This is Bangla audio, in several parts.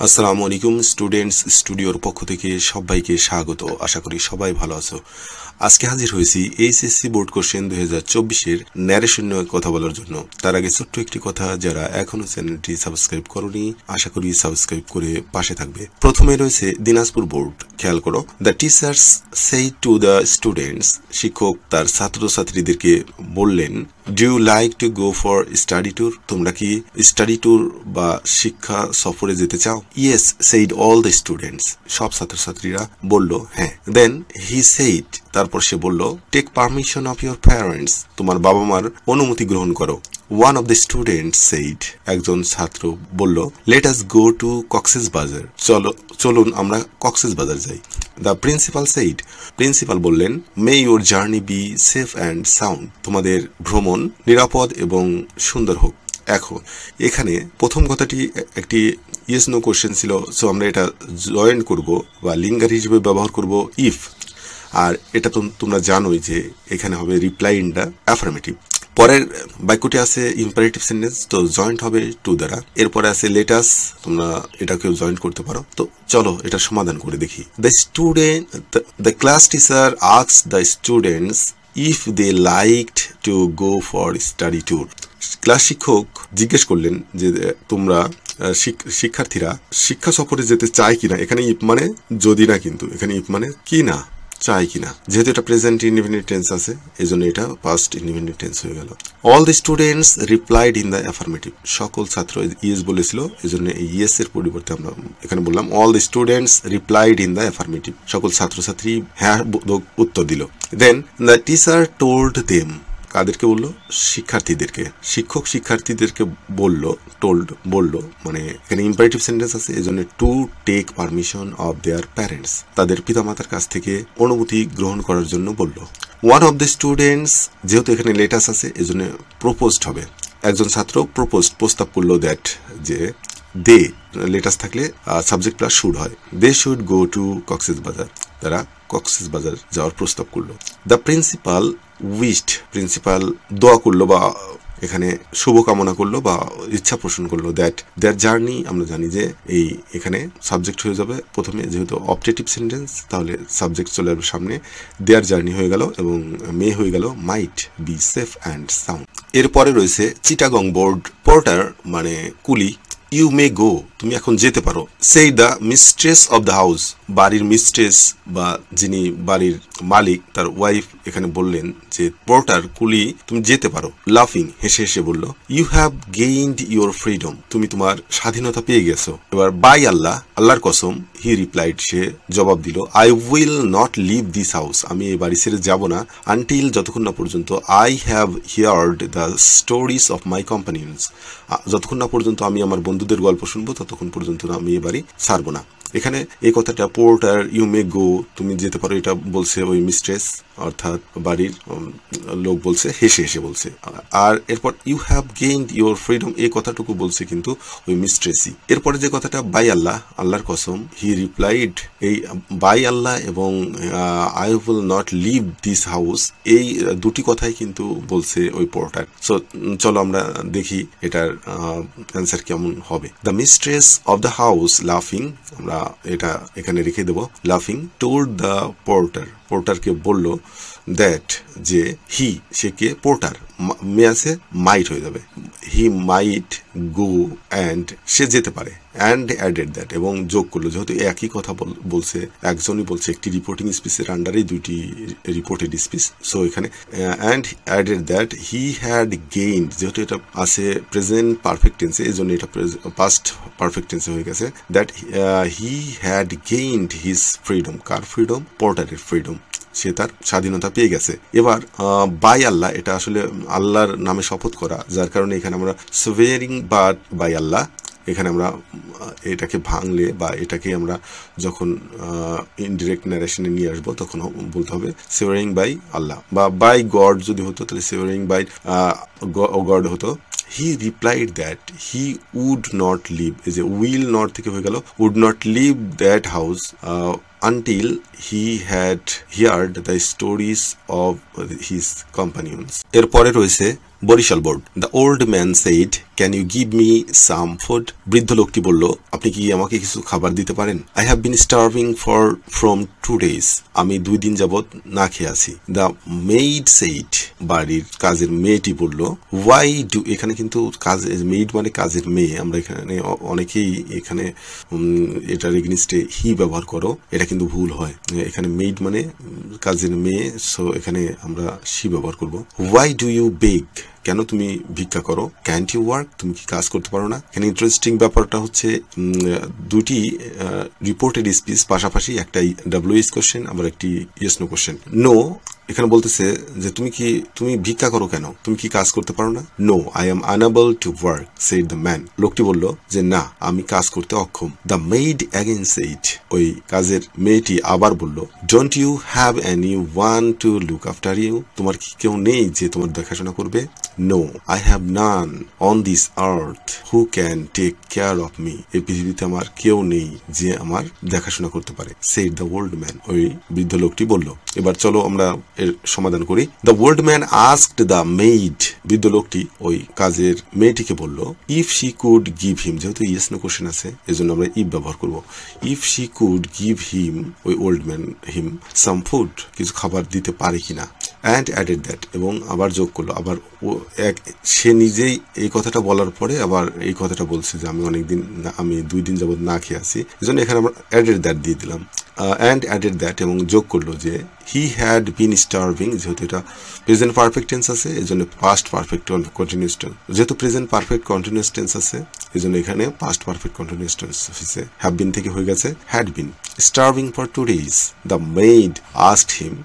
আসসালামু আলাইকুম স্টুডেন্টস স্টুডিওর পক্ষ থেকে সবাইকে স্বাগত। আশা করি সবাই ভালো আছো। আজকে হাজির হয়েছি এইচএসসি বোর্ড কোশ্চেন 2024-এর ন্যারেশন নিয়ে কথা বলার জন্য। তার আগে ছোট্ট একটি কথা, যারা এখনো চ্যানেলটি সাবস্ক্রাইব করোনি আশা করি সাবস্ক্রাইব করে পাশে থাকবে। প্রথমে রয়েছে দিনাজপুর বোর্ড, খেয়াল করো। The teachers said to the students, শিক্ষক তার ছাত্রছাত্রীদেরকে বললেন, do you like to go for study tour, তোমরা কি স্টাডি ট্যুর বা শিক্ষা সফরে যেতে চাও? Yes said all the students, সব ছাত্রছাত্রীরা বলল হ্যাঁ। দেন হি সেইড, তারপর সে বলল, take permission of your parents, তোমার বাবা মার অনুমতি গ্রহণ করো। One of the students said, একজন ছাত্র বলল, let us go to Cox's Bazar, চলুন আমরা কক্সেস বাজার যাই। দ্য প্রিন্সিপাল সেইড, প্রিন্সিপাল বললেন, মে your journey be safe and sound, তোমাদের ভ্রমণ নিরাপদ এবং সুন্দর হোক। এখন এখানে প্রথম কথাটি একটি ইয়েস নো কোশ্চেন ছিল, সো আমরা এটা জয়েন্ট করব বা লিঙ্গার হিসেবে ব্যবহার করব ইফ। আর এটা তো তোমরা জানোই যে এখানে হবে রিপ্লাই ইন দ্য অ্যাফার্মেটিভ। পরের বাক্যটি আছে ইম্পারেটিভ সেন্টেন্স, তো জয়েন্ট হবে টু দ্বারা। এরপরে আছে লেটাস, তোমরা এটাকেও জয়েন্ট করতে পারো। তো চলো এটা সমাধান করে দেখি। The class teacher asked the students if they liked to go for study tour, class শিক্ষক জিজ্ঞেস করলেন যে তোমরা শিক্ষার্থীরা শিক্ষা সফরে যেতে চায় কিনা। এখানে ইফ মানে যদি না, কিন্তু এখানে ইফ মানে কি না, চাই কিনা। যেহেতু এটা প্রেজেন্ট ইনডিপেন্ডেন্ট টেন্স আছে, এই জন্য এটা পাস্ট ইনডিপেন্ডেন্ট টেন্স হয়ে গেল। All the students replied in the affirmative, সকল ছাত্র ইয়েস বলেছিল, এই জন্য এই ইয়েস এর পরিবর্তে আমরা এখানে বললাম all the students replied in the affirmative, সকল ছাত্রছাত্রী হ্যাঁ উত্তর দিল। দেন দ্য টিচার টোল্ড দেম, কাদেরকে বললো? শিক্ষার্থীদেরকে। শিক্ষক শিক্ষার্থীদেরকে বলল মানে এখানে ইম্পারেটিভ সেন্টেন্স আছে, এই জন্য to take permission of their parents, তাদের পিতামাতার কাছ থেকে অনুমতি গ্রহণ করার জন্য বলল। ওয়ান অফ দ্য স্টুডেন্টস, যেহেতু এখানে লেটাস আছে এই জন্য প্রপোজড হবে। একজন ছাত্র প্রস্তাব করলো দ্যাট, যে দে লেটাস থাকলে সাবজেক্ট প্লাস শুড হয়। They should go to Cox's Bazar, তারা কক্সেস বাজার যাওয়ার প্রস্তাব করলো। দ্য প্রিন্সিপাল উইশড, প্রিন্সিপাল দোয়া করলো বা এখানে শুভকামনা করলো বা ইচ্ছা পোষণ করলো দ্যাট দেয়ার জার্নি, আমরা জানি যে এই এখানে সাবজেক্ট হয়ে যাবে প্রথমে, যেহেতু অবজেক্টিভ সেন্টেন্স তাহলে সাবজেক্ট চলে আসবে সামনে, দেয়ার জার্নি হয়ে গেল এবং মে হয়ে গেল might be safe and sound. এরপরে রয়েছে চিটাগং বোর্ড, পোর্টার মানে কুলি, ইউ মে গো, তুমি এখন যেতে পারো। সেই the mistress of the house, বাড়ির মিস্ট্রেস বা যিনি বাড়ির মালিক তার ওয়াইফ এখানে বললেন যে পোর্টার কুলি তুমি যেতে পারো। লাফিং, হেসে হেসে বলল, you have gained your freedom, তুমি তোমার স্বাধীনতা পেয়ে গেছো। এবার বাই আল্লাহ, আল্লাহর কসম, হি রিপ্লাইড, সে জবাব দিল, I will not leave this house, আমি এই বাড়ি ছেড়ে যাব না, আনটিল, যতক্ষণ না পর্যন্ত, I have heard the stories of my companions, যতক্ষণ না পর্যন্ত আমি আমার বন্ধুদের গল্প শুনবো ততক্ষণ পর্যন্ত আমি এ বাড়ি ছাড়বো না। এখানে এই কথাটা পোর্টার ইউ মে গো, তুমি যেতে পারো, এটা বলছে ওই মিস্ট্রেস অর্থাৎ বাড়ির লোক বলছে, হেসে হেসে বলছে। আর এরপর you have gained your freedom, এই কথাটুকু বলছে কিন্তু ওই মিস্ট্রেসই। এরপরে যে কথাটা বাই আল্লাহ, আল্লাহর কসম, হি রিপ্লাইড, এই বাই আল্লাহ এবং I will not leave this house, এই দুটি কথাই কিন্তু বলছে ওই পোর্টার। সো চলো আমরা দেখি এটার অ্যান্সার কেমন হবে। The mistress of the house লাফিং, আমরা এটা এখানে রেখে দেবো, লাফিং টোল্ড দ্য পোর্টার, পোর্টারকে বলল দ্যাট, যে হি, সে কে, পোর্টার, মে আছে মাইট হয়ে যাবে, হি মাইট গো অ্যান্ড, সে যেতে পারে, অ্যান্ড অ্যাডেড দ্যাট, এবং যোগ করলো, যেহেতু একই কথা বলছে, একজনই বলছে, একটি রিপোর্টিং স্পিচের আন্ডারেই দুইটি রিপোর্টেড স্পিচ, সো এখানে and added that he had gained, যেহেতু এটা আছে প্রেজেন্ট পারফেক্ট টেন্সে এই জন্য এটা পাস্ট পারফেক্ট টেন্সে হয়ে গেছে, that he had gained his freedom, কার ফ্রিডম? পোর্টারের ফ্রিডম, সে তার স্বাধীনতা পেয়ে গেছে। এবার বাই আল্লাহ, এটা আসলে আল্লাহর নামে শপথ করা, যার কারণে এখানে আমরা সোয়ারিং বাই আল্লাহ, এখানে আমরা এটাকে ভাঙলে বা এটাকে আমরা যখন ইনডিরেক্ট ন্যারেশনে নিয়ে আসবো তখন বলতে হবে সোয়ারিং বাই আল্লাহ, বা বাই গড যদি হতো তাহলে সোয়ারিং বাই গড হতো। He replied that he would not leave, এই যে উইল নট থেকে হয়ে গেল would not leave that house until he had heard the stories of his companions. এরপরে রয়েছে Barishal board. The old man said, can you give me some food? বৃদ্ধ লোকটি বলল, আপনি কি আমাকে কিছু খাবার দিতে পারেন? I have been starving from 2 days, আমি 2 দিন যাবৎ না খেয়ে আছি। দ্য মেইড সেইড, বাড়ির কাজের মেয়েটি বলল, ওয়াই ডু, এখানে কিন্তু কাজের মেইড মানে কাজের মেয়ে, আমরা এখানে অনেকেই এখানে এটার এগেইনস্টে হি ব্যবহার করো, এটা কিন্তু ভুল হয়। এখানে মেইড মানে কাজের মেয়ে, সো এখানে আমরা শি ব্যবহার করব। ওয়াই ডু ইউ বেগ, কেন তুমি ভিক্ষা করো? ক্যান্ট ইউ ওয়ার্ক, তুমি কি কাজ করতে পারো না? এখানে ইন্টারেস্টিং ব্যাপারটা হচ্ছে দুটি রিপোর্টেড স্পিচ পাশাপাশি, একটা WH কোশ্চেন আবার একটি ইয়েস নো কোশ্চেন। নো, এখানে বলতেছে যে তুমি ভিক্ষা করো কেন, তুমি কি কাজ করতে পারো না? No, I am unable to work said the man, লোকটি বলল যে না, আমি কাজ করতে অক্ষম। দ্য মেইড অ্যাগেন সেইড, ওই কাজের মেয়েটি আবার বলল, don't you have any one to look after you, তোমার কি কেউ নেই যে তোমার দেখাশোনা করবে? No, I have none on this earth who can take care of me, এই পৃথিবীতে আমার কেউ নেই যে আমার দেখাশোনা করতে পারে। সেড দ্য ওল্ড ম্যান, ওই বৃদ্ধ লোকটি বলল। এবার চলো আমরা এর সমাধান করি। The old man asked the maid, বৃদ্ধ লোকটি ওই কাজের মেয়েটিকে বলল, if she could give him, যেহেতু ইয়েস নো কোশ্চেন আছে এজন্য আমরা ইফ ব্যবহার করব। ইফ শি কুড গিভ হিম, ওই ওল্ড ম্যান হিম সাম ফুড, কিছু খাবার দিতে পারে কিনা। অ্যান্ড অ্যাডেড দ্যাট, এবং আবার যোগ করলো, আবার সে নিজেই এই কথাটা বলার পরে আবার এই কথাটা বলছে যে আমি 2 দিন যাবৎ না খেয়ে আছি, এজন্য এখানে আমরা অ্যাডেড দ্যাট দিয়ে দিলাম। অ্যান্ড অ্যাডেড দ্যাট, এবং যোগ করলো যে হি হ্যাড বিন স্টার্ভিং, যেহেতু এটা প্রেজেন্ট পারফেক্ট টেন্স আছে এজন্য পাস্ট পারফেক্ট কন্টিনিউয়াস টেন্স, যেহেতু প্রেজেন্ট পারফেক্ট কন্টিনিউয়াস টেন্স আছে এজন্য এখানে পাস্ট পারফেক্ট কন্টিনিউয়াস টেন্স হয়েছে, হ্যাভ বিন থেকে হয়ে গেছে had been. Starving for 2 days, the maid asked him,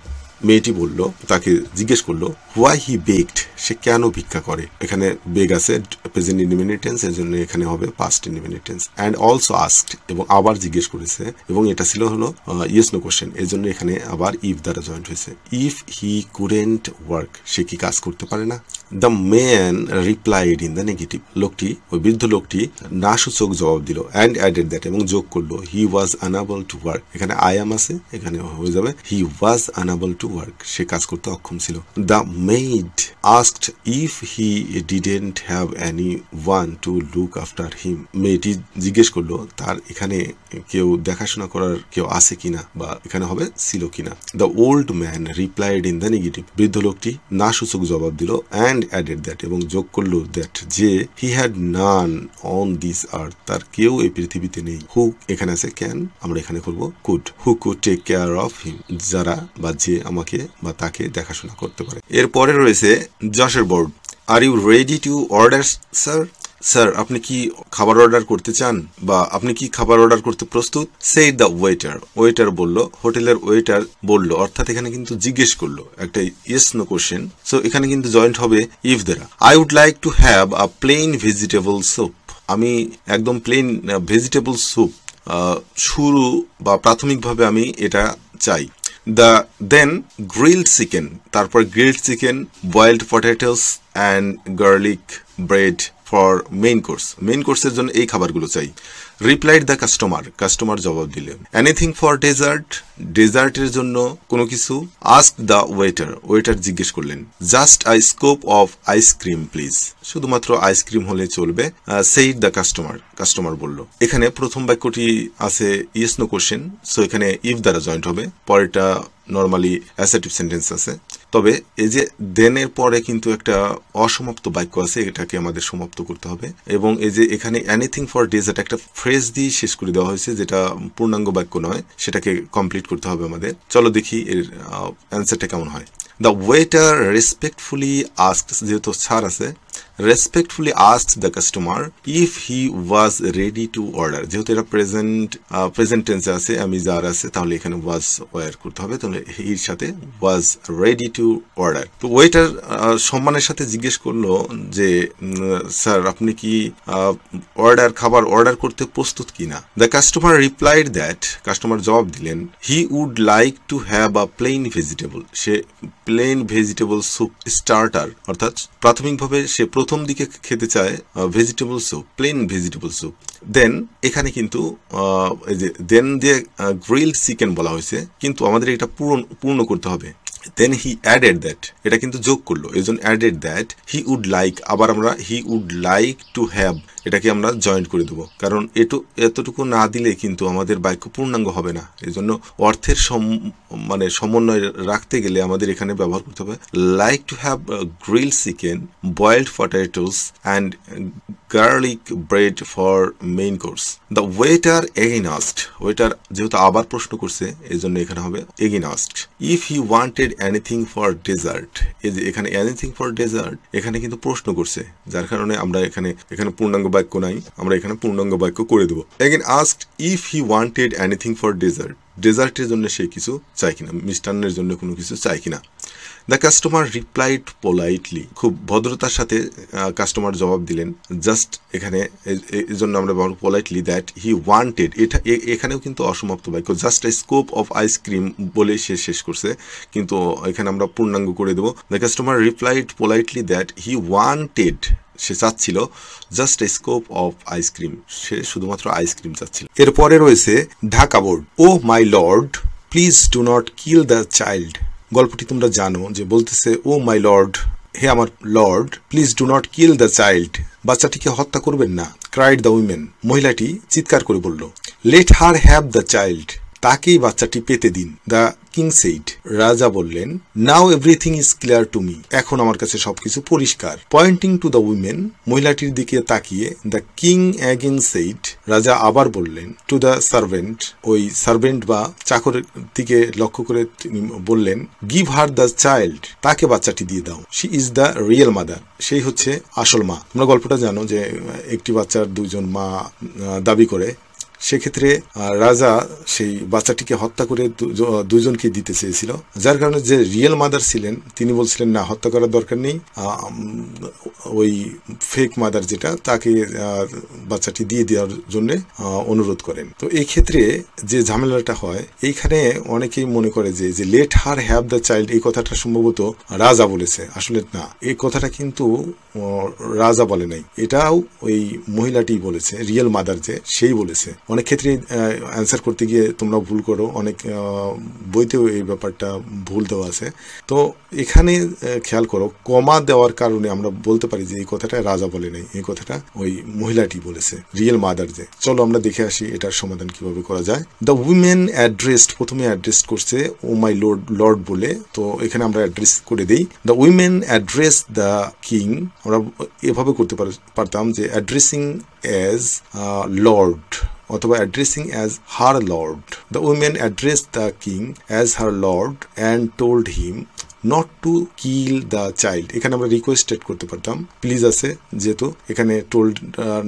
মেয়েটি বলল, তাকে জিজ্ঞেস করলো, হোয়াই হি বেগড, সে কেন ভিক্ষা করে। এখানে বেগ আছে প্রেজেন্ট ইনডিফিনিট টেন্স, এর জন্য এখানে হবে past indefinite tense. And also asked, এবং আবার জিজ্ঞেস করেছে, এবং এটা ছিল হলো ইয়েস নো কোশ্চেন, এর জন্য এখানে আবার ইফ দ্বারা জয়েন্ট হয়েছে। ইফ হি কুডেন্ট ওয়ার্ক, সে কি কাজ করতে পারে না। The man replied in the negative, লোকটি ওই বৃদ্ধ লোকটি না সূচক জবাব দিল। অ্যান্ড অ্যাডেড দ্যাট, এবং যোগ করলো, he was unable to work, এখানে আই অ্যাম আছে, এখানে হয়ে যাবে he was unable to work, সে কাজ করতে অক্ষম ছিল। The maid asked if he didn't have any one to look after him, মেয়েটি জিজ্ঞেস করলো তার এখানে কেউ দেখাশোনা করার কেউ আছে কিনা, বা এখানে হবে ছিল কিনা। The old man replied in the negative, বৃদ্ধ লোকটি না সূচক জবাব দিল। অ্যান্ড অ্যাডেড দ্যাট, এবং যোগ করলো দ্যাট, যে he had none on this earth, তার কেউ এই পৃথিবীতে নেই। হু এখানে আছে ক্যান, আমরা এখানে করবো could, who could take care of him, যারা বা যে আমাকে বা তাকে দেখাশোনা করতে পারে। এরপরে রয়েছে যশের board. Are you ready to order sir, sir আপনি কি খাবার অর্ডার করতে চান, বা আপনি কি খাবার অর্ডার করতে প্রস্তুত। সেইড দ্য ওয়েটার, ওয়েটার বলল, হোটেলের ওয়েটার বলল, অর্থাৎ এখানে কিন্তু জিজ্ঞেস করলো, একটা ইয়েস নো কোশ্চেন, সো এখানে কিন্তু জয়েন্ট হবে ইফ দ্বারা। I would like to have a plain vegetable soup, আমি একদম প্লেন ভেজিটেবল স্যুপ, শুরু বা প্রাথমিকভাবে আমি এটা চাই। দেন গ্রিলড চিকেন, তারপর grilled chicken, boiled potatoes and garlic bread for main course, main কোর্সের জন্য এই খাবারগুলো চাই। রিপ্লাইড দ্য কাস্টমার, কাস্টমার জবাব দিলেন। এনিথিং ফর ডেজার্ট, ডেজার্টের জন্য কোনো কিছু। আস্ক দ্য ওয়েটার, ওয়েটার জিজ্ঞেস করলেন। Just I scope of ice cream please, শুধুমাত্র আইসক্রিম হলে চলবে। সেইড দ্য কাস্টমার, কাস্টমার বলল। এখানে প্রথম বাক্যটি আছে ইয়েস নো কোশ্চেন, সো এখানে ইফ দ্বারা জয়েন্ট হবে, পরেরটা নর্মালি অ্যাসার্টিভ সেন্টেন্স আছে। তবে এই যে দেনের পরে কিন্তু একটা অসমাপ্ত বাক্য আছে, এটাকে আমাদের সমাপ্ত করতে হবে। এবং এই যে এখানে এনিথিং ফর ডেজার্ট একটা ফ্রেজ দিয়ে শেষ করে দেওয়া হয়েছে, যেটা পূর্ণাঙ্গ বাক্য নয়, সেটাকে কমপ্লিট করতে হবে আমাদের। চলো দেখি এর অ্যান্সারটা কেমন হয়। দ্য ওয়েটার রেসপেক্টফুলি আস্কড, যেহেতু স্যার আছে, respectfully asked the customer if he was ready to order, যেহেতু এটা প্রেজেন্ট টেন্সে আছে, আমি যার আছে, তাহলে এখানে ওয়াজ ওয়ার করতে হবে, তাহলে হির সাথে ওয়াজ রেডি টু অর্ডার। তো ওয়েটার সম্মানের সাথে জিজ্ঞেস করলো যে স্যার আপনি কি খাবার অর্ডার করতে প্রস্তুত কিনা। The customer replied that, customer জবাব দিলেন, he would like to have a plain vegetable, সে প্লেন ভেজিটেবল স্যুপ স্টার্টার, অর্থাৎ প্রাথমিকভাবে সে প্রথম দিকে খেতে চায় vegetable soup, plain vegetable soup. Then এখানে কিন্তু এই যে দেন দিয়ে গ্রিলড চিকেন বলা হয়েছে, কিন্তু আমাদের এটা পূর্ণ করতে হবে। দেন হি অ্যাডেড দ্যাট, এটা কিন্তু যোগ করলো, এই জন্য added that he would like, আবার আমরা he would like to have এটাকে আমরা জয়েন্ট করে দেবো, কারণ এতটুকু না দিলে কিন্তু আমাদের বাক্য পূর্ণাঙ্গ হবে না। এই জন্য অর্থের মানে সমন্বয় রাখতে গেলে আমাদের এখানে ব্যবহার করতে হবে like to have grilled chicken, boiled potatoes and garlic bread for main course. The waiter again asked, waiter যেহেতু আবার প্রশ্ন করছে এই জন্য এখানে হবে again asked. If he wanted anything for dessert, এই যে এখানে এনিথিং ফর ডেজার্ট এখানে কিন্তু প্রশ্ন করছে, যার কারণে আমরা এখানে পূর্ণাঙ্গ বাক্য নাই, আমরা এখানে পূর্ণাঙ্গ বাক্য করে দেবো। Again asked if he wanted anything for dessert, ডেজার্টের জন্য সে কিছু চাই কিনা, মিষ্টান্নের জন্য কোনো কিছু চাই কিনা। দ্য কাস্টমার রিপ্লাইড পোলাইটলি, খুব ভদ্রতার সাথে কাস্টমার জবাব দিলেন। জাস্ট এখানে এই জন্য আমরা ব্যবহার পোলাইটলি দ্যাট হি ওয়ান্টেড, এটা এখানেও কিন্তু অসমাপ্ত বাক্য, just a scoop of ice cream বলে সে শেষ করছে, কিন্তু এখানে আমরা পূর্ণাঙ্গ করে দেবো। The customer replied politely that he wanted, সে চাচ্ছিল just a scoop of ice cream, সে শুধুমাত্র আইসক্রিম চাচ্ছিল। এরপরে রয়েছে Dhaka board. Oh my lord please do not kill the child. গল্পটি তোমরা জানো যে বলতেছে ও মাই লর্ড, হে আমার Lord, please do not kill the child, বাচ্চাটিকে হত্যা করবেন না। ক্রাইড দ্য উইমেন, মহিলাটি চিৎকার করে বলল। Late her have the child, তাকেই বাচ্চাটি পেতে দিন। দ্য কিং সেইড, রাজা বললেন। নাও everything is clear to me, এখন আমার কাছে সবকিছু পরিষ্কার। পয়েন্টিং টু দ্য উইমেন, মহিলাটির দিকে তাকিয়ে দ্য কিং অ্যাগেন সেইড, রাজা আবার বললেন। টু দ্য সার্ভেন্ট, ওই সার্ভেন্ট বা চাকরের দিকে লক্ষ্য করে তিনি বললেন। গিভ হার দ্য চাইল্ড, তাকে বাচ্চাটি দিয়ে দাও। She is the real mother, সেই হচ্ছে আসল মা। তোমরা গল্পটা জানো যে একটি বাচ্চার দুইজন মা দাবি করে, সেক্ষেত্রে রাজা সেই বাচ্চাটিকে হত্যা করে দুজনকে দিতে চেয়েছিল, যার কারণে যে রিয়েল মাদার ছিলেন তিনি বলছিলেন না, হত্যা করার দরকার নেই, ওই ফেক মাদার যেটা তাকে বাচ্চাটি দিয়ে দেওয়ার জন্য অনুরোধ করেন। তো এই ক্ষেত্রে যে ঝামেলাটা হয়, এইখানে অনেকেই মনে করে যে late her have the child, এই কথাটা সম্ভবত রাজা বলেছে, আসলে না, এই কথাটা কিন্তু রাজা বলে নাই, এটাও ওই মহিলাটি বলেছে, রিয়েল মাদার যে সেই বলেছে। অনেক ক্ষেত্রে অ্যান্সার করতে গিয়ে তোমরা ভুল করো, অনেক বইতেও এই ব্যাপারটা ভুল দেওয়া আছে। তো এখানে খেয়াল করো, কমা দেওয়ার কারণে আমরা বলতে পারি যে এই কথাটা রাজা বলে নাই, এই কথাটা ওই মহিলাটি বলেছে, রিয়েল মাদার যে। চলো আমরা দেখে আসি এটার সমাধান কিভাবে করা যায়। দ্য উইমেন অ্যাড্রেসড, প্রথমে অ্যাড্রেস করছে ও মাই লর্ড বলে, তো এখানে আমরা অ্যাড্রেস করে দিই। The women address the king, আমরা এভাবে করতে পারতাম যে অ্যাড্রেসিং অ্যাজ লর্ড অথবা addressing as her Lord. The women address the king as her Lord and told him not to kill the child, এখানে আমরা রিকোয়েস্টেড করতে পারতাম, প্লিজ আছে যেহেতু, এখানে টোল্ড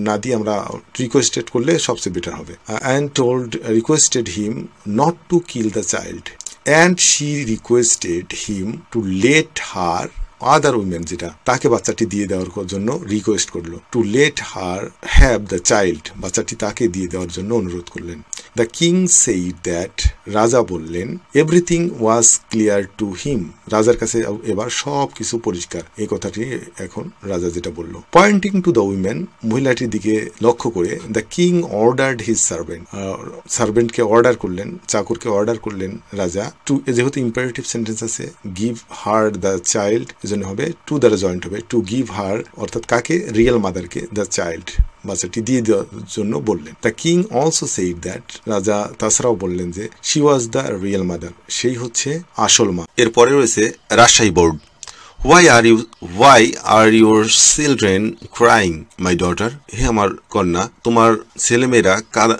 না দিয়ে আমরা রিকোয়েস্টেড করলে সবচেয়ে বেটার হবে। And told requested him not to kill the child and she requested him to let her other women, যেটা তাকে বাচ্চাটি দিয়ে দেওয়ার জন্য রিকোয়েস্ট করলো। To let her have the child, বাচ্চাটি তাকে দিয়ে দেওয়ার জন্য অনুরোধ করলেন। দ্য কিং সেইড দ্যাট, রাজা বললেন। Everything was clear to him, রাজার কাছে এবার সব কিছু পরিষ্কার, এই কথাটি এখন রাজা যেটা বলল। পয়েন্টিং টু দ্য উইমেন, মহিলাটির দিকে লক্ষ্য করে the king ordered his servant, সার্ভেন্টকে অর্ডার করলেন, চাকরকে অর্ডার করলেন রাজা। টু, যেহেতু ইম্পারেটিভ সেন্টেন্স আছে, গিভ হার দ্য চাইল্ড, এজন্য হবে টু দ্বারা জয়েন্ট হবে। টু গিভ হার অর্থাৎ কাকে, রিয়েল মাদারকে, দ্য চাইল্ড, বাচ্চাটি দিয়ে দেওয়ার জন্য বললেন। The king also said that, রাজা তাছাড়াও বললেন যে she was the real mother, সেই হচ্ছে আসল মা। এরপরে রয়েছে Rajshahi board. Why are your children crying, my daughter? হে আমার কন্যা, তোমার ছেলেমেয়েরা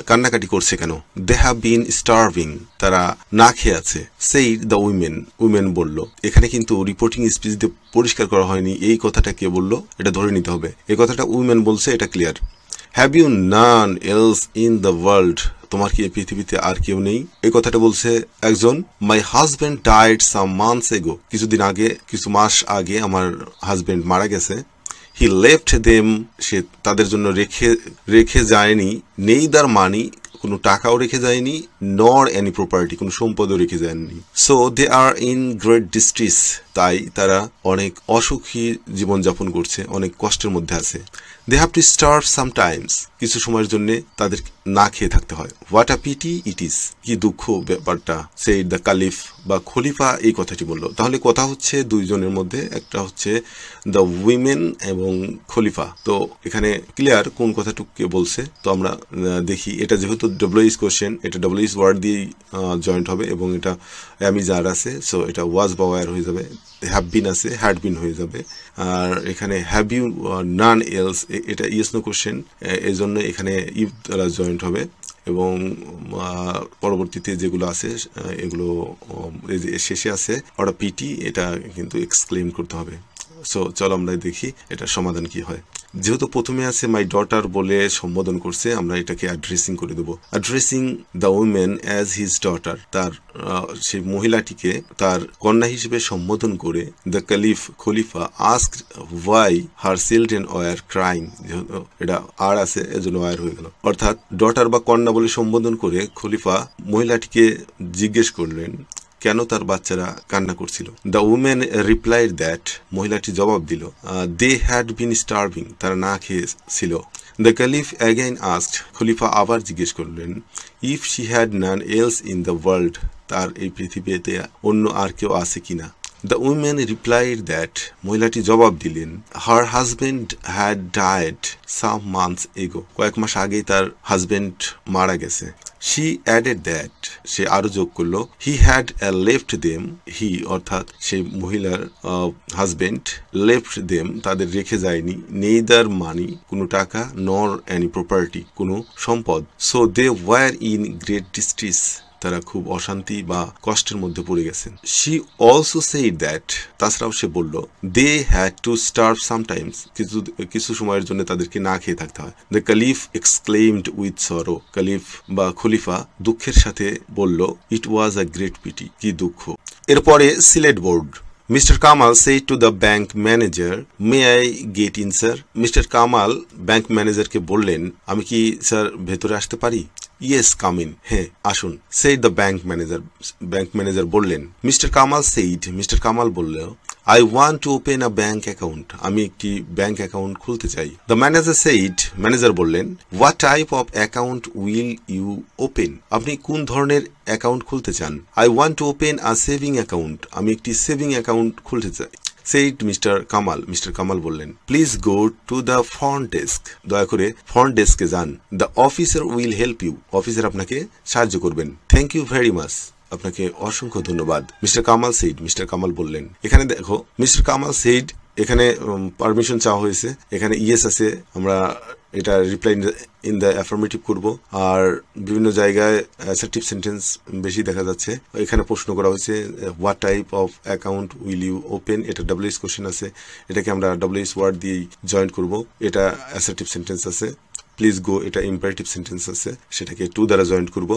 কান্নাকাটি করছে কেন? They have been starving, তারা না খেয়ে আছে। Said the women, women বলল। এখানে কিন্তু রিপোর্টিং স্পিচ দিয়ে পরিষ্কার করা হয়নি এই কথাটা কে বললো, এটা ধরে নিতে হবে। এই কথাটা উইমেন বলছে, এটা clear. Have you none else in the world? তোমার কি এই পৃথিবীতে আর কেউ নেই? এই কথাটা বলছে একজন। My husband died some months এগো, কিছু মাস আগে আমার হাজবেন্ড মারা গেছে। হি লেফট দেম, সে তাদের জন্য রেখে যায়নি। নেইদার মানি, কোনো টাকাও রেখে যায়নি, নর এনি প্রপার্টি, কোনো সম্পদও রেখে যায়নি। So they are in great distress, তাই তারা অনেক অসুখী জীবনযাপন করছে, অনেক কষ্টের মধ্যে আছে। They have to starve sometimes, কিছু সময়ের জন্য তাদের না খেয়ে থাকতে হয়। What a pity it is, কি দুঃখ ব্যাপারটা, সেই দ্য কালিফ বা খলিফা এই কথাটি বলল। তাহলে কথা হচ্ছে দুইজনের মধ্যে, একটা হচ্ছে দ্য উইমেন এবং খলিফা। তো এখানে ক্লিয়ার কোন কথাটুকুকে বলছে। তো আমরা দেখি, এটা যেহেতু ডব্লিউএইচ কোশ্চেন, এটা ডব্লিউএইচ ওয়ার্ড দিয়েই জয়েন্ট হবে এবং এটা অ্যামিজার আছে, সো এটা ওয়াজ বা ওয়ার হয়ে যাবে। হ্যাভ বিন আছে, হ্যাড বিন হয়ে যাবে। আর এখানে হ্যাভ ইউ নান এলস, এটা ইয়েস নো কোশ্চেন, এই জন্য এখানে ইফ দ্বারা জয়েন্ট হবে। এবং পরবর্তীতে যেগুলো আছে এগুলো শেষে আছে ওটা পিটি, এটা কিন্তু এক্সক্লেম করতে হবে। সো চলো আমরা দেখি এটার সমাধান কি হয়। যেহেতু প্রথমে আছে মাই ডটার বলে সম্বোধন করছে, আমরা এটাকে অ্যাড্রেসিং করে দেবো। Addressing the women as his daughter, তার সেই মহিলাটিকে তার কন্যা হিসেবে সম্বোধন করে the khalifa asked why her children were crying, যেহেতু এটা আর আছে এজন্য ওয়ার হয়ে গেল। অর্থাৎ ডটার বা কন্যা বলে সম্বোধন করে খলিফা মহিলাটিকে জিজ্ঞেস করলেন কেন তার বাচ্চারা কান্না করছিল। দ্য উমেন রিপ্লাইড দ্যাট, মহিলাটি জবাব দিল দে হ্যাড বিন স্টার্ভিং, তারা না খেয়ে ছিল। দ্য ক্যালিফ অ্যাগেইন আস্কড, খলিফা আবার জিজ্ঞেস করলেন if she had naan else in the world, তার এই পৃথিবীতে অন্য আর কেউ আছে কিনা। দ্য উইমেন রিপ্লাইড দ্যাট, মহিলাটি জবাব দিলেন হার husband had died some months এগো, কয়েক মাস আগেই তার হাজবেন্ড মারা গেছে। শি অ্যাডেড দ্যাট, সে আরো যোগ করলো হি হ্যাড লেফট দেম, হি অর্থাৎ সেই মহিলার হাজবেন্ড, লেফট দেম তাদের রেখে যায়নি, নেইদার মানি কোনো টাকা, নর এনি প্রপার্টি কোনো সম্পদ, so they were in great distress, তারা খুব অশান্তি বা কষ্টের মধ্যে পড়ে গেছেন। শি অলসো সেইড দ্যাট, তাছাড়াও সে বলল they had to starve sometimes, কিছু সময়ের জন্য তাদেরকে না খেয়ে থাকতে হয়। The caliph exclaimed with sorrow, caliph বা খলিফা দুঃখের সাথে বলল ইট ওয়াজ আ গ্রেট পিটি, কি দুঃখ। এরপরে Sylhet board. Mister Kamal said to the bank manager, may I get in sir? Mister Kamal bank ম্যানেজারকে বললেন আমি কি স্যার ভেতরে আসতে পারি? ইয়েস কাম ইন, হ্যাঁ আসুন। said the bank manager, bank manager বললেন। Mister Kamal said, mister Kamal বলল I want to open a bank account, আমি একটি ব্যাংক অ্যাকাউন্ট খুলতে চাই। The manager said, ম্যানেজার বললেন what type of account will you open? আপনি কোন ধরনের অ্যাকাউন্ট খুলতে চান? I want to open a saving account, আমি একটি সেভিং অ্যাকাউন্ট খুলতে চাই। said mister Kamal, mister Kamal বললেন please go to the front desk, দয়া করে ফ্রন্ট ডেস্কে যান। The officer will help you, officer আপনাকে সাহায্য করবেন। থ্যাংক ইউ ভেরি মাচ, আপনাকে অসংখ্য ধন্যবাদ। Mister Kamal said, mister Kamal বললেন। এখানে দেখো মিস্টার কামাল সেইড, এখানে পারমিশন চাওয়া হয়েছে, এখানে ইয়েস আছে, আমরা এটা রিপ্লাই ইন দ্য অ্যাফার্মেটিভ করব। আর বিভিন্ন জায়গায় অ্যাসার্টিভ সেন্টেন্স বেশি দেখা যাচ্ছে। এখানে প্রশ্ন করা হয়েছে what type of account will you open, এটা ডাব্লিউএইচ কোশ্চেন আছে, এটাকে আমরা ডাব্লিউএইচ ওয়ার্ড দিয়েই জয়েন্ট করব। এটা অ্যাসার্টিভ সেন্টেন্স আছে। প্লিজ গো, এটা ইম্পারেটিভ সেন্টেন্স আছে, সেটাকে টু দ্বারা জয়েন্ট করব।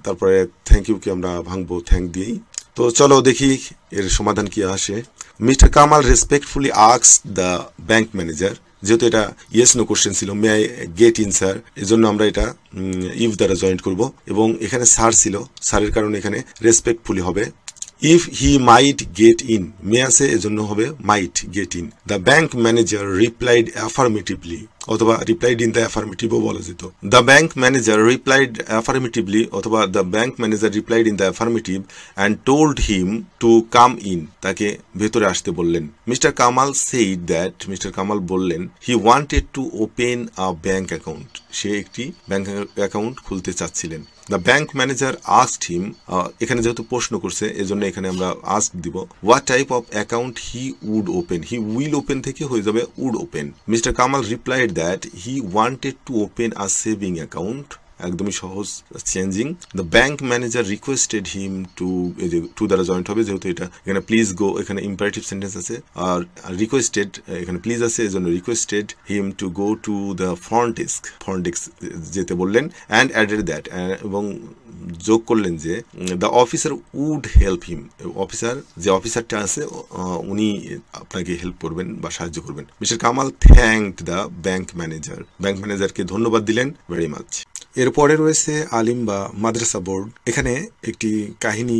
তারপরে থ্যাংক ইউকে আমরা ভাঙবো থ্যাংক দিয়েই। তো চলো দেখি এর সমাধান কি আসে। Mister Kamal respectfully asks the bank manager, যেহেতু এটা ইয়েস নো কোশ্চেন ছিল, may I get in sir, এজন্য আমরা এটা ইফ দ্বারা জয়েন্ট করব। এবং এখানে স্যার ছিল, স্যারের কারণে এখানে রেসপেক্টফুলি হবে। If he might get in, may আছে এজন্য হবে might get in. The bank manager replied affirmatively, অথবা রিপ্লাইড ইন দ্য অ্যাফার্মেটিভও বলা যেত। The bank manager replied affirmatively, অথবা the bank manager replied in the affirmative and told him to come in, তাকে ভেতরে আসতে বললেন। Mister Kamal said that, mister Kamal বললেন he wanted to open a bank account, সে একটি ব্যাংক অ্যাকাউন্ট খুলতে চাচ্ছিলেন। The bank manager asked him, এখানে যেহেতু প্রশ্ন করছে এজন্য এখানে আমরা আস্ক দিব। What type of account he would open, he will open থেকে হয়ে যাবে would open. Mister Kamal replied that he wanted to open a saving account, একদমই সহজ changing. The bank manager requested him to, এই যে টু দ্বারা জয়েন্ট হবে যেহেতু এটা এখানে প্লিজ গো, এখানে ইম্পারেটিভ সেন্টেন্স আছে। আর রিকোয়েস্টেড, এখানে প্লিজ আছে এজন্য requested him to go to the front desk, front desk যেতে বললেন। অ্যান্ড অ্যাডেড দ্যাট, এবং যোগ করলেন যে the officer would help him, officer যে অফিসারটা আছে উনি আপনাকে হেল্প করবেন বা সাহায্য করবেন। Mister Kamal thanked the bank manager, bank ম্যানেজারকে ধন্যবাদ দিলেন ভেরি মাচ। এরপরে রয়েছে আলিম বা মাদ্রাসা বোর্ড। এখানে একটি কাহিনী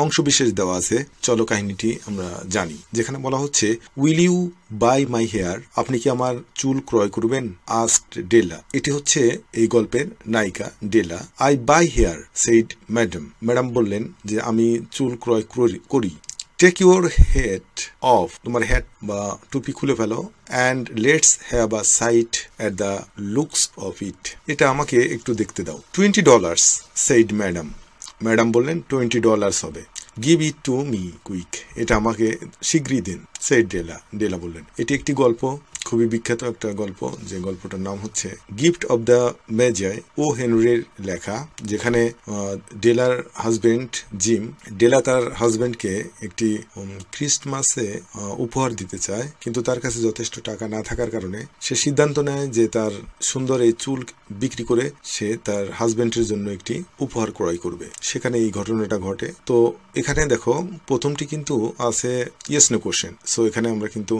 অংশ বিশেষ দেওয়া আছে, চলো কাহিনীটি আমরা জানি। যেখানে বলা হচ্ছে, will you buy my hair, আপনি কি আমার চুল ক্রয় করবেন? আস্কড ডেলা, এটি হচ্ছে এই গল্পের নায়িকা Della. I buy hair said madam, madam বললেন যে আমি চুল ক্রয় করি। টেক ইউর হেড অফ, তোমার হেড বা টুপি খুলে ফেলো, and let's have a sight at the looks of it, এটা আমাকে একটু দেখতে দাও। $20 সেইড ম্যাডাম, ম্যাডাম বললেন $20 হবে। Give it to me quick, এটা আমাকে শীঘ্রই দিন, সেইড ডেলা, ডেলা বললেন। এটি একটি গল্প, খুবই বিখ্যাত একটা গল্প, যে গল্পটার নাম হচ্ছে গিফট অব দ্য মেজাই, ও হেনরির লেখা। যেখানে ডেলার হাজবেন্ড জিম, ডেলা তার হাজবেন্ডকে একটি ক্রিসমাসে উপহার দিতে চায়, কিন্তু তার কাছে যথেষ্ট টাকা না থাকার কারণে সে সিদ্ধান্ত নেয় যে তার সুন্দর এই চুল বিক্রি করে সে তার হাজবেন্ডের জন্য একটি উপহার ক্রয় করবে। সেখানে এই ঘটনাটা ঘটে। তো এখানে দেখো প্রথমটি কিন্তু আছে ইয়েস নো কোশ্চেন, সো এখানে আমরা কিন্তু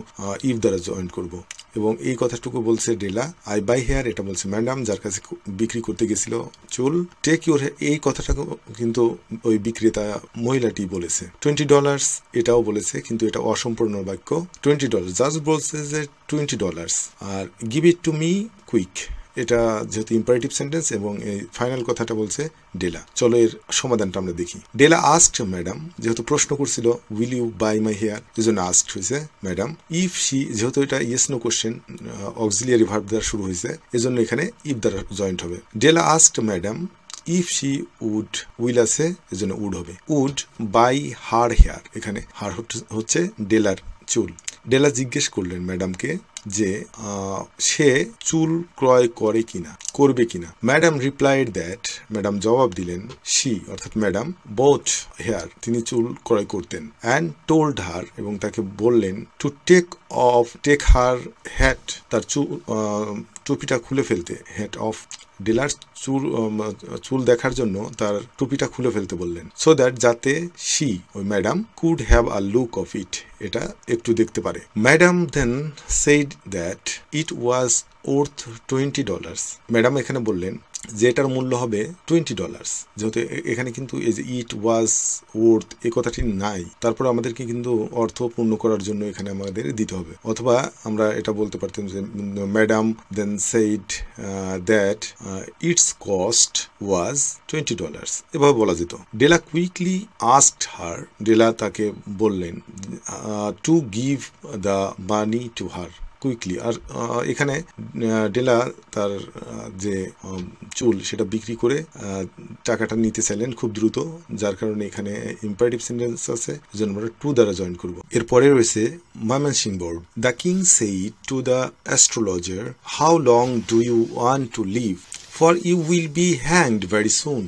ইফ দ্বারা জয়েন করব। এবং এই কথাটুকু বলছে ডেলা। আই বাই হেয়ার, এটা বলছে ম্যাডাম যার কাছে বিক্রি করতে গেছিল চুল। টেক ইউর, এই কথাটা কিন্তু ওই বিক্রেতা মহিলাটি বলেছে। $20 এটাও বলেছে, কিন্তু এটা অসম্পূর্ণ বাক্য। $20 জাস্ট বলছে যে $20। আর give it to me quick, এটা যেহেতু ইম্পারেটিভ সেন্টেন্স, এবং এই ফাইনাল কথাটা বলছে ডেলা। চলো এর সমাধানটা আমরা দেখি। ডেলা আস্কড ম্যাডাম, যেহেতু প্রশ্ন করছিল will you buy my hair, এই জন্য আস্কড হয়েছে ম্যাডাম। ইফ শি, যেহেতু এটা yes no question, auxiliary verb দ্বারা শুরু হয়েছে, এজন্য এখানে ইফ দ্বারা জয়েন্ট হবে। Della asked madam if she would, will আছে এজন্য উড হবে, উড বাই হার হেয়ার, এখানে হার হচ্ছে ডেলার চুল। ডেলা জিজ্ঞেস করলেন ম্যাডামকে যে সে চুল ক্রয় করবে কিনা। ম্যাডাম রিপ্লাইড দ্যাট, ম্যাডাম জবাব দিলেন, শি অর্থাৎ ম্যাডাম বোথ হেয়ার, তিনি চুল ক্রয় করতেন। অ্যান্ড টোল্ড হার, এবং তাকে বললেন টু টেক হার হ্যাট, তার টুপিটা খুলে ফেলতে। হ্যাট অফ, ডেলার চুল দেখার জন্য তার টুপিটা খুলে ফেলতে বললেন। সো দ্যাট, যাতে শি ওই madam could have a look of it, এটা একটু দেখতে পারে। Madam then said that it was worth $20। Madam এখানে বললেন যে এটার মূল্য হবে $20। যেহেতু এখানে কিন্তু এই যে ইট ওয়াজ ওর্থ এই কথাটি নাই, তারপর আমাদেরকে কিন্তু অর্থ পূর্ণ করার জন্য এখানে আমাদের দিতে হবে। অথবা আমরা এটা বলতে পারতাম যে madam then said that its cost was $20, এভাবে বলা যেত। ডেলা কুইকলি আস্কড হার, ডেলা তাকে বললেন to give the money to her quickly. আর এখানে ডেলা তার যে চুল সেটা বিক্রি করে টাকাটা নিতে চাইলেন খুব দ্রুত, যার কারণে এখানে ইম্পারেটিভ সেন্টেন্স আছে, এজন্য আমরা টু দ্বারা জয়েন করব। এরপরে রয়েছে Mymensingh board. The king said to the astrologer, how long do you want to live, for you will be hanged very soon.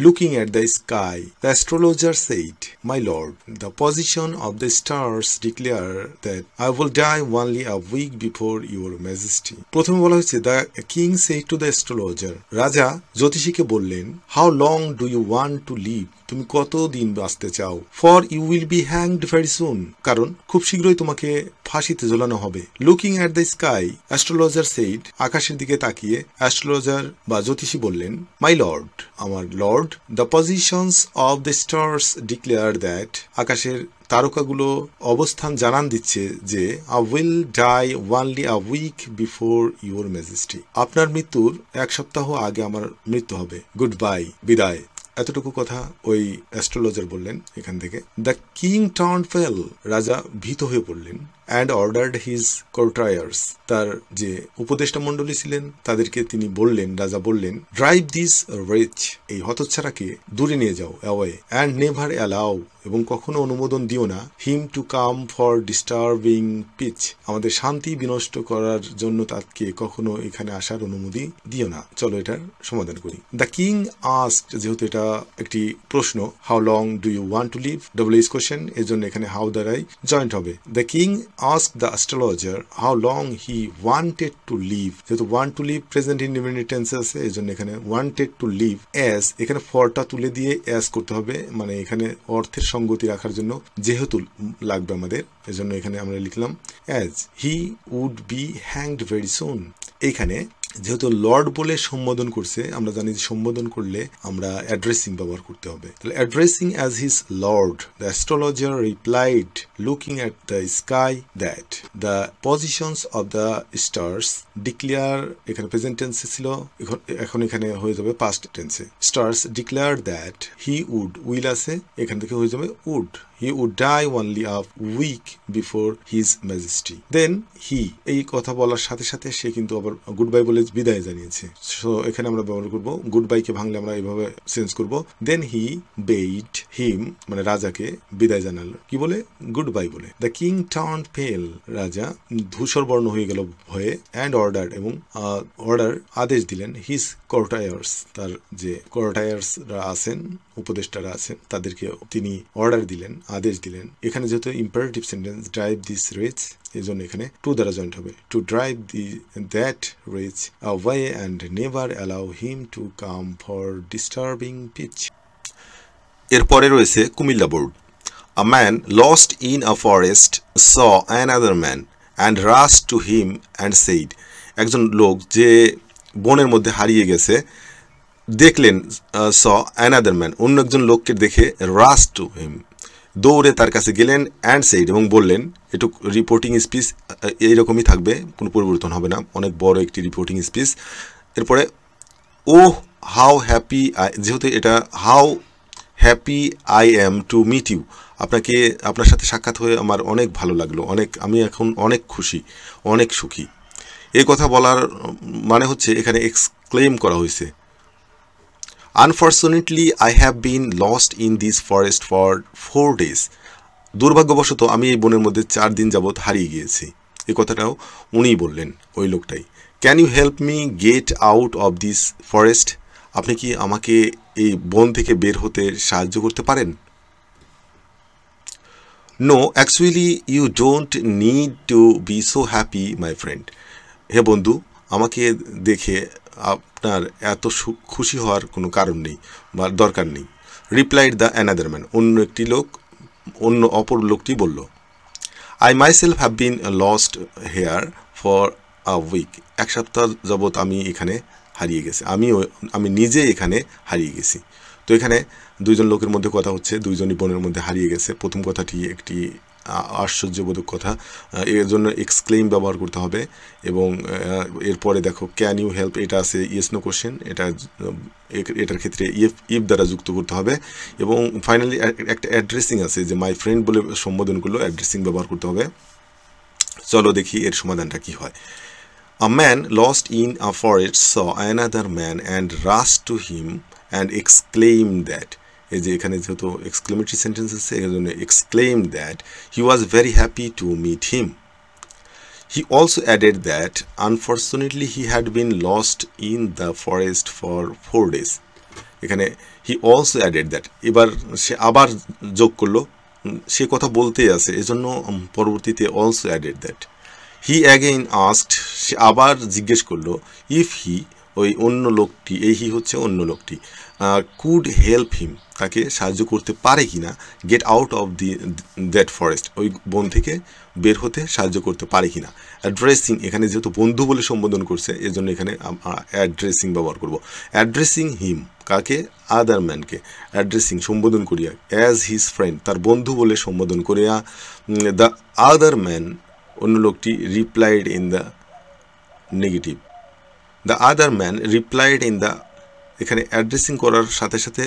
Looking at the sky, the astrologer said, "My lord, the position of the stars declare that I will die only a week before your majesty." প্রথমে বলা হয়েছে the king said to the astrologer, রাজা জ্যোতিষীকে বললেন, how long do you want to live, তুমি কত দিন বাঁচতে চাও, for you will be hanged very soon, কারণ খুব শীঘ্রই তোমাকে ফাঁসিতে ঝোলানো হবে। Looking at the sky, astrologer said, আকাশের দিকে তাকিয়ে অ্যাস্ট্রোলজার বা জ্যোতিষী বললেন, my lord, আমার Lord, the positions of the stars declare that, আকাশের তারকাগুলো অবস্থান জানান দিচ্ছে যে I will die only a week before your majesty, আপনার মৃত্যুর এক সপ্তাহ আগে আমার মৃত্যু হবে। গুড বাই, বিদায়। এতটুকু কথা ওই অ্যাস্ট্রোলজার বললেন এখান থেকে। দ্য কিং টার্ন ফেল, রাজা ভীত হয়ে পড়লেন। অ্যান্ড অর্ডার্ড হিজ কোর্টায়ার্স, তার যে উপদেষ্টা মণ্ডলী ছিলেন তাদেরকে তিনি বললেন, রাজা বললেন, ড্রাইভ দিস রিচ, এই হতচ্ছাড়াকে দূরে নিয়ে যাও, অ্যাওয়ে, অ্যান্ড নেভার অ্যালাউ, এবং কখনো অনুমোদন দিও না, him to come for disturbing peace, আমাদের শান্তি বিনষ্ট করার জন্য তাকে কখনো এখানে আসার অনুমতি দিও না। চলো এটার সমাধান করি। দ্য কিং আস্কড, যেহেতু এটা একটি প্রশ্ন, how long do you want to live, double is question, এর জন্য এখানে হাউ দ্বারাই জয়েন্ট হবে। The king asked the astrologer how long he wanted to live, যেহেতু want to live present indefinite টেন্সে আছে, এই জন্য এখানে wanted to live as, এখানে ফরটা তুলে দিয়ে as করতে হবে, মানে এখানে অর্থের সঙ্গতি রাখার জন্য যেহেতু লাগবে আমাদের, এজন্য এখানে আমরা লিখলাম as he would be hanged very soon। এইখানে যেহেতু লর্ড বলে সম্বোধন করছে, আমরা জানি যে সম্বোধন করলে আমরা অ্যাড্রেসিং ব্যবহার করতে হবে। তাহলে addressing as his lord, the astrologer replied looking at the sky that the positions of the stars declare, এখানে প্রেজেন্ট টেন্সে ছিল, এখন এখানে হয়ে যাবে পাস্ট টেন্সে। Stars declare that he would, will আছে, এখান থেকে হয়ে যাবে would, he would die only a week before his majesty. Then he, এই কথা বলার সাথে সাথে সে কিন্তু আবার গুড বাই বলে বিদায় জানিয়েছে। সো এখানে আমরা ব্যবহার করব গুড বাইকে ভাঙলে আমরা এইভাবে চেঞ্জ করব, দেন হি বেইড হিম, মানে রাজাকে বিদায় জানালো কি বলে, গুড বাই বলে। দ্য কিং টার্নড পেল, রাজা ধূসর বর্ণ হয়ে গেল ভয়ে, অ্যান্ড অর্ডার, এবং অর্ডার আদেশ দিলেন, হিজ কোর্টায়ার্স, তার যে কোর্টায়ার্সরা আছেন, উপদেষ্টারা আছেন, তাদেরকে তিনি অর্ডার দিলেন, আদেশ দিলেন। এখানে যেহেতু imperative sentence, drive this wretch, এই জন্য এখানে টু দ্বারা জয়েন্ট হবে, to drive that wretch away and never allow him to come for disturbing peace. এরপরে রয়েছে Comilla board. A man lost in a forest saw another man and rush to him and said, একজন লোক যে বনের মধ্যে হারিয়ে গেছে দেখলেন, স অ্যানাদার ম্যান, অন্য একজন লোককে দেখে, রাশ টু হিম, দৌড়ে তার কাছে গেলেন, অ্যান্ড সেইড, এবং বললেন, একটু রিপোর্টিং স্পিচ এইরকমই থাকবে, কোনো পরিবর্তন হবে না, অনেক বড় একটি রিপোর্টিং স্পিচ। এরপরে ও হাউ হ্যাপি, যেহেতু এটা how happy I am to meet you, আপনার সাথে সাক্ষাৎ হয়ে আমার অনেক ভালো লাগলো, আমি এখন অনেক খুশি, অনেক সুখী। এই কথা বলার মানে হচ্ছে এখানে এক্সক্লেম করা হয়েছে, unfortunately I have been lost in this forest for 4 days, দুর্ভাগ্যবশত আমি এই বনের মধ্যে 4 দিন যাবৎ হারিয়ে গিয়েছি। এই কথাটাও উনিই বললেন, ওই লোকটাই। Can you help me get out of this forest, আপনি কি আমাকে এই বন থেকে বের হতে সাহায্য করতে পারেন? No actually you don't need to be so happy my friend, হে বন্ধু, আমাকে দেখে আপনার এত খুশি হওয়ার কোনো কারণ নেই বা দরকার নেই। রিপ্লাইড দ্য অ্যানাদার ম্যান, অপর লোকটি বলল, I myself have been lost here for a week, 1 সপ্তাহ যাবৎ আমি এখানে হারিয়ে গেছি, আমি নিজে এখানে হারিয়ে গেছি। তো এখানে দুইজন লোকের মধ্যে কথা হচ্ছে, দুইজনই বনের মধ্যে হারিয়ে গেছে। প্রথম কথাটি একটি আশ্চর্যবোধক কথা, এর জন্য এক্সক্লেম ব্যবহার করতে হবে। এবং এরপরে দেখো ক্যান ইউ হেল্প, এটা আছে ইয়েস নো কোশ্চেন, এটার ক্ষেত্রে ইফ দ্বারা যুক্ত করতে হবে। এবং ফাইনালি একটা অ্যাড্রেসিং আছে, যে মাই ফ্রেন্ড বলে সম্বোধন করলো, অ্যাড্রেসিং ব্যবহার করতে হবে। চলো দেখি এর সমাধানটা কি হয়। A man lost in a forest saw another man and rushed to him and exclaimed that, এই যে এখানে যেহেতু এক্সক্লেমেটরি সেন্টেন্স আছে, এর জন্য exclaimed that he was very happy to meet him. He also added that unfortunately he had been lost in the forest for 4 days. এখানে he also added that, এবার সে আবার যোগ করলো, সে কথা বলতেই আছে, এজন্য পরবর্তীতে also added that. He again asked, সে আবার জিজ্ঞেস করলো, ইফ হি, ওই অন্য লোকটি, এই হি হচ্ছে অন্য লোকটি, কুড হেল্প হিম, তাকে সাহায্য করতে পারে কি না, gate out of that forest, ওই বন থেকে বের হতে সাহায্য করতে পারে কি না। অ্যাড্রেসিং, এখানে যেহেতু বন্ধু বলে সম্বোধন করছে, এর জন্য এখানে অ্যাড্রেসিং ব্যবহার করব। অ্যাড্রেসিং হিম, কাকে, আদার ম্যানকে, অ্যাড্রেসিং সম্বোধন করিয়া, অ্যাজ হিজ ফ্রেন্ড, তার বন্ধু বলে সম্বোধন করিয়া, দ্য আদার ম্যান, অন্য লোকটি, replied in the negative, the other man replied in the, এখানে অ্যাড্রেসিং করার সাথে সাথে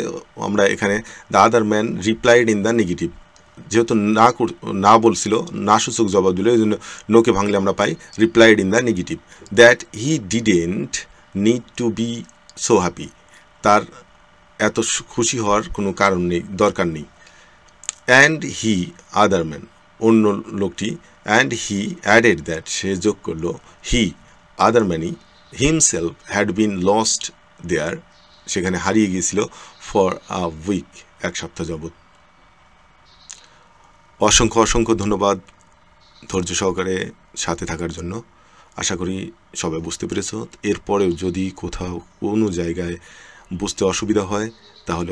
আমরা এখানে the other man replied in the negative, যেহেতু না বলছিল, না সূচক জবাব দিল, এই জন্য নোকে ভাঙলে আমরা পাই replied in the negative. That he didn't need to be so happy, তার এত খুশি হওয়ার কোনো কারণ নেই, দরকার নেই। অ্যান্ড হি, আদার ম্যান, অন্য লোকটি, অ্যান্ড হি অ্যাডেড দ্যাট, সে যোগ করলো, he, other man, himself had been lost there, সেখানে হারিয়ে গিয়েছিল, ফর আ উইক, 1 সপ্তাহ যাবৎ। অসংখ্য অসংখ্য ধন্যবাদ ধৈর্য সহকারে সাথে থাকার জন্য। আশা করি সবাই বুঝতে পেরেছ। এরপরেও যদি কোথাও কোনো জায়গায় বুঝতে অসুবিধা হয় তাহলে